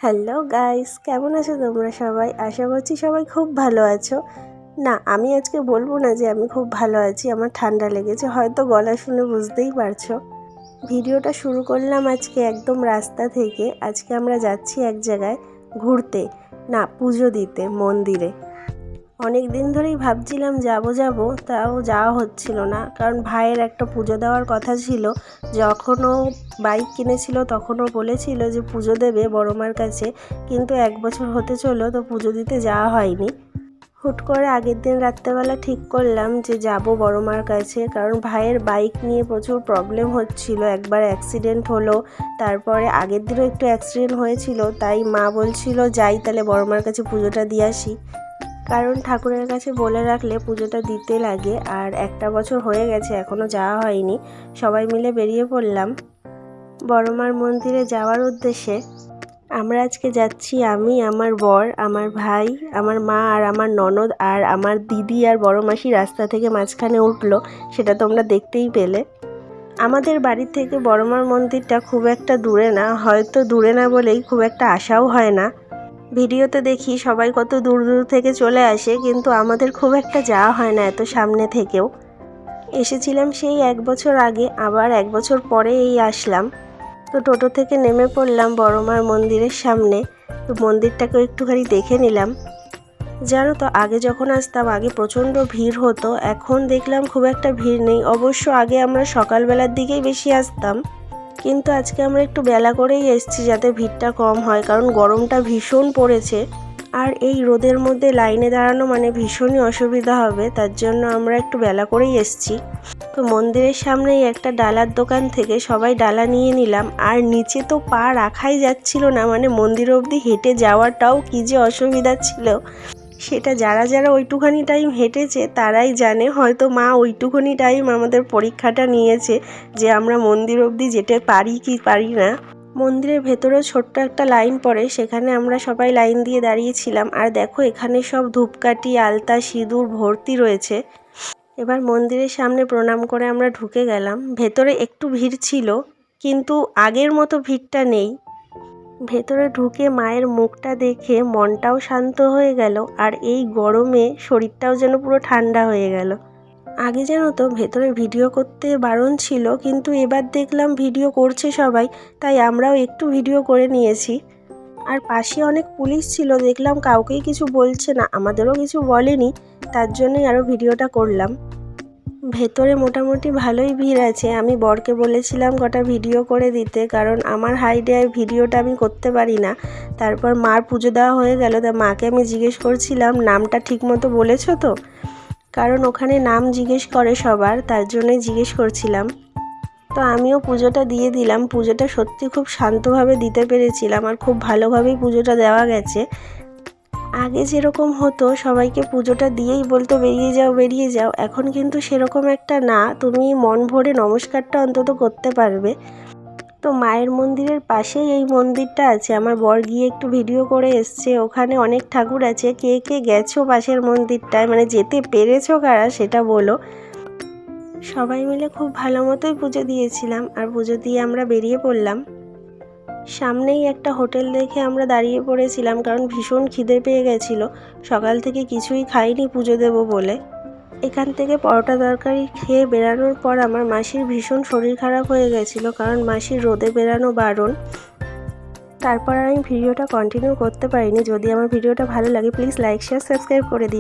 Hello guys, কেমন আছো তোমরা সবাই? আশা করছি সবাই খুব ভালো আছো। না, আমি আজকে বলবো না যে আমি খুব ভালো আছি। আমার ঠান্ডা লেগেছে, হয়তো গলা শুনে বুঝতেই পারছো। ভিডিওটা শুরু করলাম আজকে একদম রাস্তা থেকে। আজকে আমরা যাচ্ছি এক জায়গায় ঘুরতে, না পুজো দিতে মন্দিরে। অনেক দিন ধরেই ভাবছিলাম যাব, তাও যাওয়া হচ্ছিল না, কারণ ভাইয়ের একটা পুজো দেওয়ার কথা ছিল। যখনও বাইক কিনেছিল তখনও বলেছিল যে পুজো দেবে বড় মার কাছে, কিন্তু 1 বছর হতে চলো তো পুজো দিতে যাওয়া হয়নি। হুট করে আগের দিন রাত্রেবেলা ঠিক করলাম যে যাব বড় মার কাছে, কারণ ভাইয়ের বাইক নিয়ে প্রচুর প্রবলেম হচ্ছিল। একবার অ্যাক্সিডেন্ট হলো, তারপরে আগের দিনও একটু অ্যাক্সিডেন্ট হয়েছিল, তাই মা বলছিল যাই তাহলে বড় মার কাছে পুজোটা দিয়ে আসি। কারণ ঠাকুরের কাছে বলে রাখলে পুজোটা দিতে লাগে, আর 1টা বছর হয়ে গেছে এখনও যাওয়া হয়নি। সবাই মিলে বেরিয়ে পড়লাম বড়মার মন্দিরে যাওয়ার উদ্দেশ্যে। আমরা আজকে যাচ্ছি, আমি, আমার বর, আমার ভাই, আমার মা আর আমার ননদ, আর আমার দিদি আর বড় মাসি রাস্তা থেকে মাঝখানে উঠলো, সেটা তোমরা দেখতেই পেলে। আমাদের বাড়ি থেকে বড়মার মন্দিরটা খুব একটা দূরে না, হয়তো দূরে না বলেই খুব একটা আসাও হয় না। ভিডিওতে দেখি সবাই কত দূর দূর থেকে চলে আসে, কিন্তু আমাদের খুব একটা যাওয়া হয় না এত সামনে থেকেও। এসেছিলাম সেই 1 বছর আগে, আবার 1 বছর পরে এই আসলাম। তো টোটো থেকে নেমে পড়লাম বড়মার মন্দিরের সামনে। তো মন্দিরটাকেও একটুখানি দেখে নিলাম। জানো তো, আগে যখন আসতাম আগে প্রচণ্ড ভিড় হতো, এখন দেখলাম খুব একটা ভিড় নেই। অবশ্য আগে আমরা সকালবেলার দিকেই বেশি আসতাম, কিন্তু আজকে আমরা একটু বেলা করেই এসেছি যাতে ভিড়টা কম হয়, কারণ গরমটা ভীষণ পড়েছে। আর এই রোদের মধ্যে লাইনে দাঁড়ানো মানে ভীষণই অসুবিধা হবে, তার জন্য আমরা একটু বেলা করেই এসেছি। তো মন্দিরের সামনেই একটা ডালার দোকান থেকে সবাই ডালা নিয়ে নিলাম। আর নিচে তো পা রাখাই যাচ্ছিল না, মানে মন্দির অবধি হেঁটে যাওয়াটাও কী যে অসুবিধা ছিল, সেটা যারা যারা ওইটুখানি টাইম হেঁটেছে তারাই জানে। হয়তো মা ওইটুখানি টাইম আমাদের পরীক্ষাটা নিয়েছে যে আমরা মন্দির অবধি যেতে পারি কি পারি না। মন্দিরের ভেতরেও ছোট্ট একটা লাইন পড়ে, সেখানে আমরা সবাই লাইন দিয়ে দাঁড়িয়েছিলাম। আর দেখো এখানে সব ধূপকাঠি, আলতা, সিঁদুর ভর্তি রয়েছে। এবার মন্দিরের সামনে প্রণাম করে আমরা ঢুকে গেলাম। ভেতরে একটু ভিড় ছিল, কিন্তু আগের মতো ভিড়টা নেই। ভেতরে ঢুকে মায়ের মুখটা দেখে মনটাও শান্ত হয়ে গেল, আর এই গরমে শরীরটাও যেন পুরো ঠান্ডা হয়ে গেল। আগে জানো তো ভেতরে ভিডিও করতে বারণ ছিল, কিন্তু এবার দেখলাম ভিডিও করছে সবাই, তাই আমরাও একটু ভিডিও করে নিয়েছি। আর পাশে অনেক পুলিশ ছিল, দেখলাম কাউকেই কিছু বলছে না, আমাদেরও কিছু বলেনি, তার জন্যই আরও ভিডিওটা করলাম। ভেতরে মোটামুটি ভালোই ভিড় আছে। আমি বরকে বলেছিলাম কটা ভিডিও করে দিতে, কারণ আমার হাইটে ভিডিওটা আমি করতে পারি না। তারপর মার পুজো দেওয়া হয়ে গেল, তা মাকে আমি জিজ্ঞেস করছিলাম নামটা ঠিক মতো বলেছো তো, কারণ ওখানে নাম জিজ্ঞেস করে সবার, তার জন্যই জিজ্ঞেস করছিলাম। তো আমিও পুজোটা দিয়ে দিলাম। পুজোটা সত্যি খুব শান্তভাবে দিতে পেরেছিলাম, আর খুব ভালোভাবেই পুজোটা দেওয়া গেছে। আগে যেরকম হতো সবাইকে পুজোটা দিয়েই বলতো বেরিয়ে যাও বেরিয়ে যাও, এখন কিন্তু সেরকম একটা না, তুমি মন ভরে নমস্কারটা অন্তত করতে পারবে। তো মায়ের মন্দিরের পাশেই এই মন্দিরটা আছে, আমার বর গিয়ে একটু ভিডিও করে এসছে। ওখানে অনেক ঠাকুর আছে। কে কে গেছো পাশের মন্দিরটায়, মানে যেতে পেরেছো কারা সেটা বলো। সবাই মিলে খুব ভালো মতোই পুজো দিয়েছিলাম, আর পুজো দিয়ে আমরা বেরিয়ে পড়লাম। সামনেই একটা হোটেল দেখে আমরা দাঁড়িয়ে পড়েছিলাম, কারণ ভীষণ খিদে পেয়ে গেছিলো। সকাল থেকে কিছুই খাইনি পুজো দেবো বলে। এখান থেকে পরোটা তরকারি খেয়ে বেরানোর পর আমার মাসির ভীষণ শরীর খারাপ হয়ে গেছিলো, কারণ মাসির রোদে বেরানো বারণ। তারপর আমি ভিডিওটা কন্টিনিউ করতে পারিনি। যদি আমার ভিডিওটা ভালো লাগে প্লিজ লাইক, শেয়ার, সাবস্ক্রাইব করে দিও।